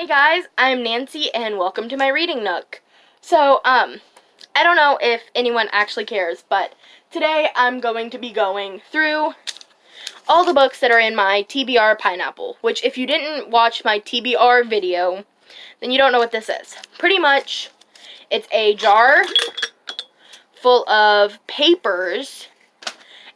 Hey guys, I'm Nancy and welcome to my reading nook. So, I don't know if anyone actually cares, but today I'm going to be going through all the books that are in my TBR Pineapple, which if you didn't watch my TBR video, then you don't know what this is. Pretty much, it's a jar full of papers,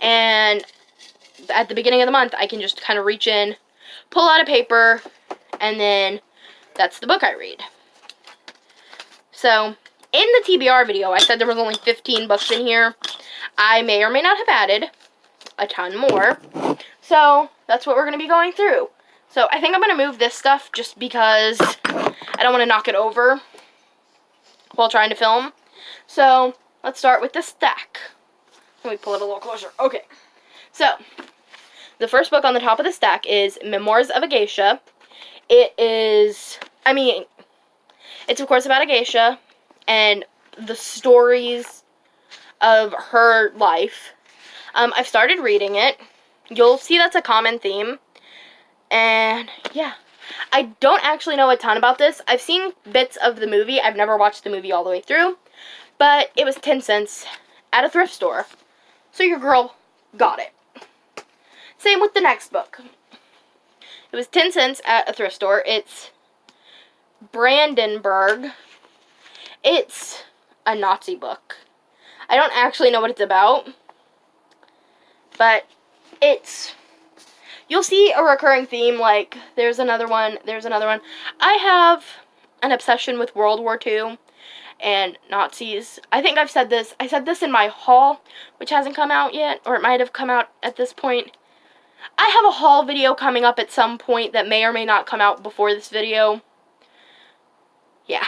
and at the beginning of the month, I can just kind of reach in, pull out a paper, and then that's the book I read. So, in the TBR video, I said there was only 15 books in here. I may or may not have added a ton more. So, that's what we're going to be going through. So, I think I'm going to move this stuff just because I don't want to knock it over while trying to film. So, let's start with the stack. Let me pull it a little closer. Okay. So, the first book on the top of the stack is Memoirs of a Geisha. It's of course about a geisha and the stories of her life. I've started reading it. You'll see that's a common theme. And yeah, I don't actually know a ton about this. I've seen bits of the movie. I've never watched the movie all the way through. But it was 10 cents at a thrift store. So your girl got it. Same with the next book. It was 10 cents at a thrift store. It's Brandenburg. It's a Nazi book. I don't actually know what it's about, but you'll see a recurring theme, like, there's another one. I have an obsession with World War II and Nazis. I think I've said this. I said this in my haul, which hasn't come out yet, or it might have come out at this point. I have a haul video coming up at some point that may or may not come out before this video. Yeah.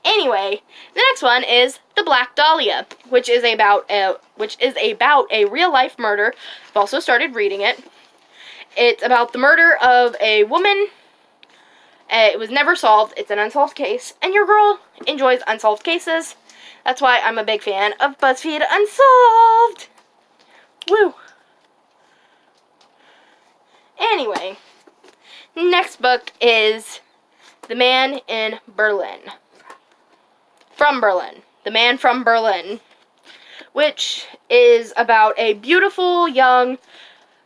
Anyway, the next one is The Black Dahlia, which is about a real-life murder. I've also started reading it. It's about the murder of a woman. It was never solved. It's an unsolved case, and your girl enjoys unsolved cases. That's why I'm a big fan of BuzzFeed Unsolved. Woo! Anyway, next book is The Man in Berlin. From Berlin. The Man from Berlin. Which is about a beautiful young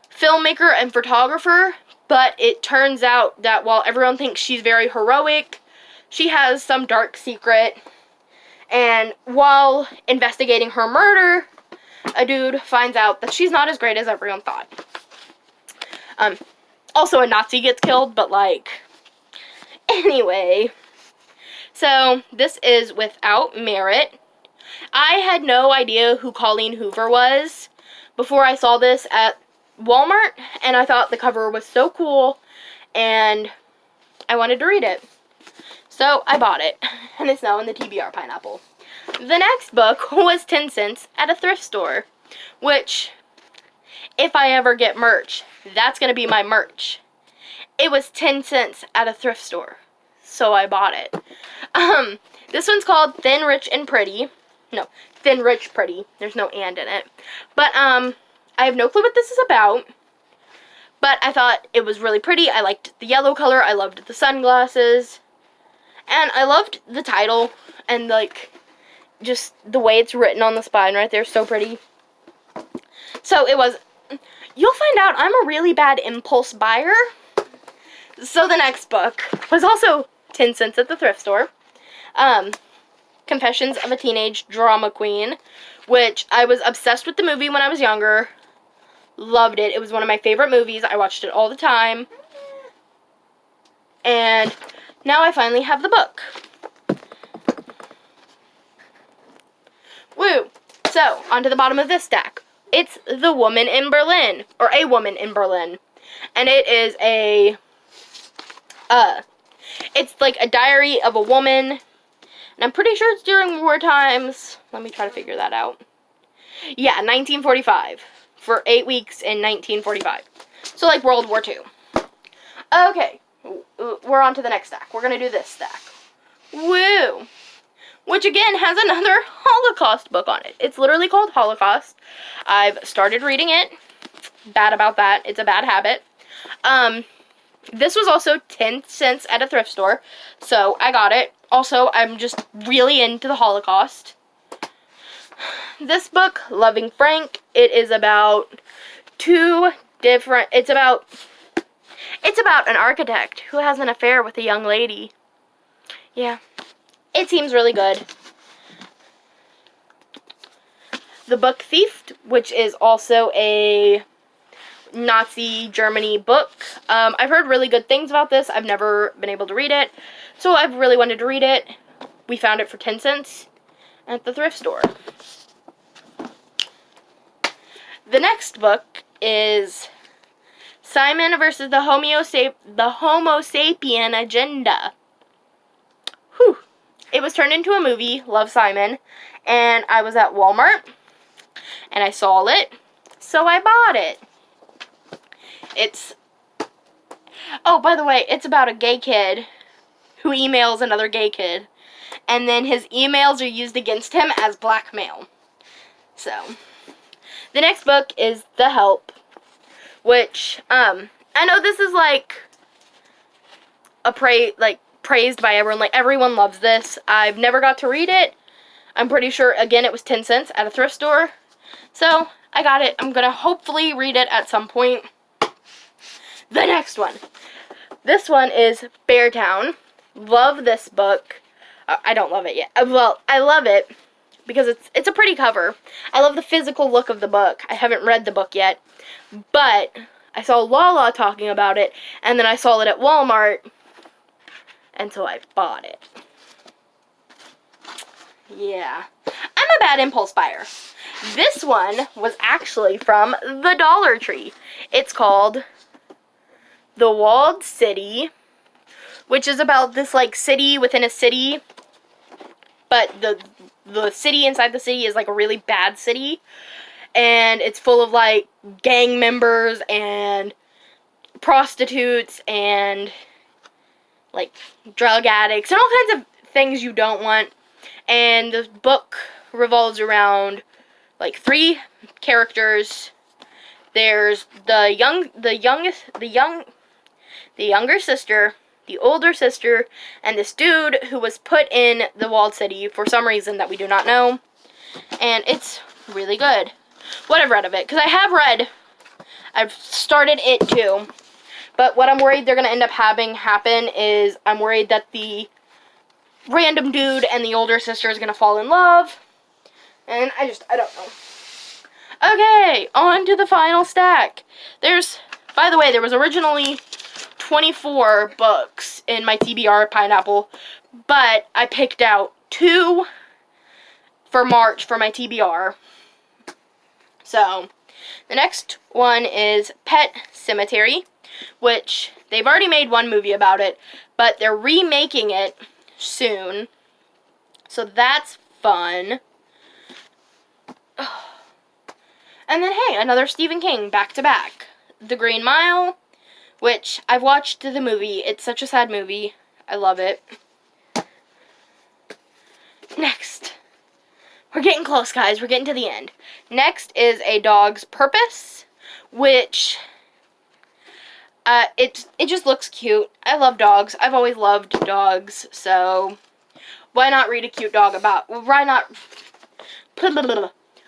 filmmaker and photographer, but it turns out that while everyone thinks she's very heroic, she has some dark secret. And while investigating her murder, a dude finds out that she's not as great as everyone thought. Also a Nazi gets killed, but anyway. So, this is Without Merit. I had no idea who Colleen Hoover was before I saw this at Walmart, and I thought the cover was so cool, and I wanted to read it. So, I bought it, and it's now in the TBR Pineapple. The next book was 10 cents at a thrift store, which, if I ever get merch, that's going to be my merch. It was 10 cents at a thrift store, so I bought it. This one's called Thin, Rich, and Pretty. No, Thin, Rich, Pretty. There's no and in it. But, I have no clue what this is about. But I thought it was really pretty. I liked the yellow color. I loved the sunglasses. And I loved the title. And, just the way it's written on the spine right there. So pretty. So, it was... You'll find out I'm a really bad impulse buyer. So the next book was also 10 cents at the thrift store. Confessions of a Teenage Drama Queen, which I was obsessed with the movie when I was younger. Loved it. It was one of my favorite movies. I watched it all the time. And now I finally have the book. Woo! So, onto the bottom of this stack. It's The Woman in Berlin, or A Woman in Berlin. And it is it's like a diary of a woman, and I'm pretty sure it's during war times. Let me try to figure that out. Yeah, 1945, for 8 weeks in 1945. So, World War II. Okay, we're on to the next stack. We're going to do this stack. Woo! Which, again, has another Holocaust book on it. It's literally called Holocaust. I've started reading it. Bad about that. It's a bad habit. This was also 10 cents at a thrift store, so I got it. Also, I'm just really into the Holocaust. This book, Loving Frank, it is about it's about an architect who has an affair with a young lady. Yeah, it seems really good. The Book Thief, which is also a Nazi Germany book. I've heard really good things about this. I've never been able to read it, so I've really wanted to read it. We found it for 10 cents at the thrift store. The next book is Simon versus the Homo sapien agenda. Whew. It was turned into a movie, Love, Simon, and I was at Walmart, and I saw it, so I bought it. Oh, by the way, it's about a gay kid who emails another gay kid, and then his emails are used against him as blackmail. So, the next book is The Help, which, I know this is like praised by everyone. Like, everyone loves this. I've never got to read it. I'm pretty sure, again, it was 10 cents at a thrift store. So, I got it. I'm going to hopefully read it at some point. The next one. This one is Beartown. Love this book. I don't love it yet. Well, I love it because it's a pretty cover. I love the physical look of the book. I haven't read the book yet, but I saw Lala talking about it, and then I saw it at Walmart, and so I bought it. Yeah. I'm a bad impulse buyer. This one was actually from the Dollar Tree. It's called The Walled City, which is about this, like, city within a city, but the city inside the city is, like, a really bad city, and it's full of, like, gang members and prostitutes and, like, drug addicts and all kinds of things you don't want, and the book revolves around, like, 3 characters. There's the younger sister, the older sister, and this dude who was put in the walled city for some reason that we do not know. And it's really good. What I've read of it, because I've started it too. But what I'm worried they're going to end up having happen is I'm worried that the random dude and the older sister is going to fall in love. And I don't know. Okay, on to the final stack. By the way, there was originally 24 books in my TBR Pineapple, but I picked out 2 for March for my TBR. So, the next one is Pet Cemetery, which they've already made one movie about it, but they're remaking it soon. So that's fun. And then, hey, another Stephen King, back to back. The Green Mile, which I've watched the movie. It's such a sad movie. I love it. Next. We're getting close, guys. We're getting to the end. Next is A Dog's Purpose, which it just looks cute. I love dogs. I've always loved dogs, so why not read a cute dog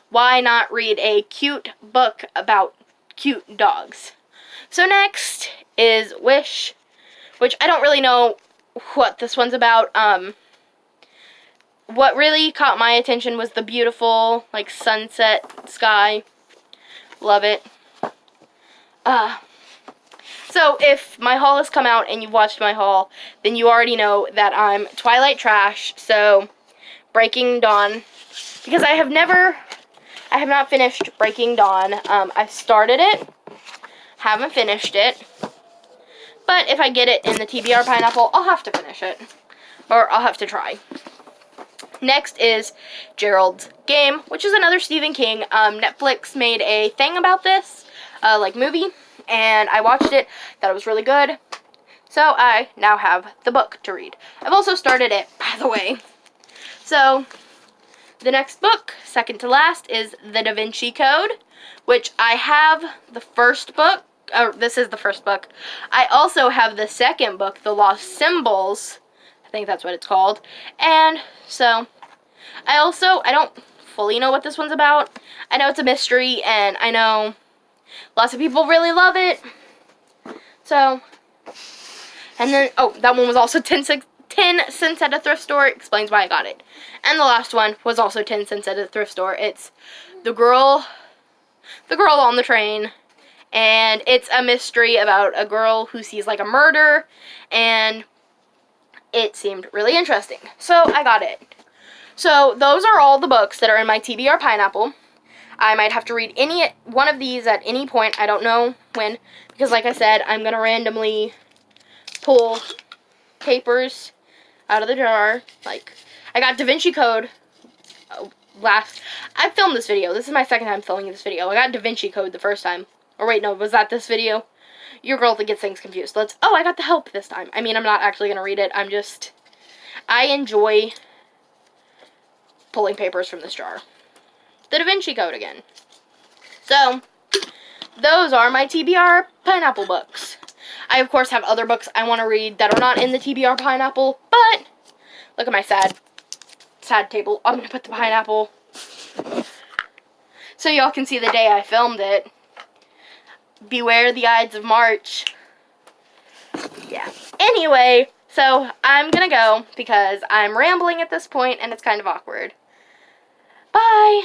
why not read a cute book about cute dogs? So next is Wish, which I don't really know what this one's about. What really caught my attention was the beautiful, like, sunset sky. Love it. So if my haul has come out and you've watched my haul, then you already know that I'm Twilight trash. So Breaking Dawn, because I have not finished Breaking Dawn. I've started it, haven't finished it, but if I get it in the TBR Pineapple, I'll have to finish it, or I'll have to try. Next is Gerald's Game, which is another Stephen King. Netflix made a thing about this, movie, and I watched it, thought it was really good, so I now have the book to read. I've also started it, by the way. So, the next book, second to last, is The Da Vinci Code, which I have the first book, this is the first book. I also have the second book, The Lost Symbols. I think that's what it's called. And so, I don't fully know what this one's about. I know it's a mystery, and I know lots of people really love it. So, and then, oh, that one was also 10 cents at a thrift store. Explains why I got it. And the last one was also 10 cents at a thrift store. It's The Girl on the Train. And it's a mystery about a girl who sees like a murder, and it seemed really interesting. So I got it. So those are all the books that are in my TBR Pineapple. I might have to read any one of these at any point. I don't know when, because like I said, I'm going to randomly pull papers out of the jar. Like, I got Da Vinci Code I filmed this video. This is my second time filming this video. I got Da Vinci Code the first time. Or wait, no, was that this video? Your girl that gets things confused. Oh, I got The Help this time. I mean, I'm not actually going to read it. I enjoy pulling papers from this jar. The Da Vinci Code again. So, those are my TBR Pineapple books. I, of course, have other books I want to read that are not in the TBR Pineapple, but look at my sad table. I'm going to put the pineapple so y'all can see the day I filmed it. Beware the Ides of March. Yeah. Anyway, so I'm going to go because I'm rambling at this point and it's kind of awkward. Bye!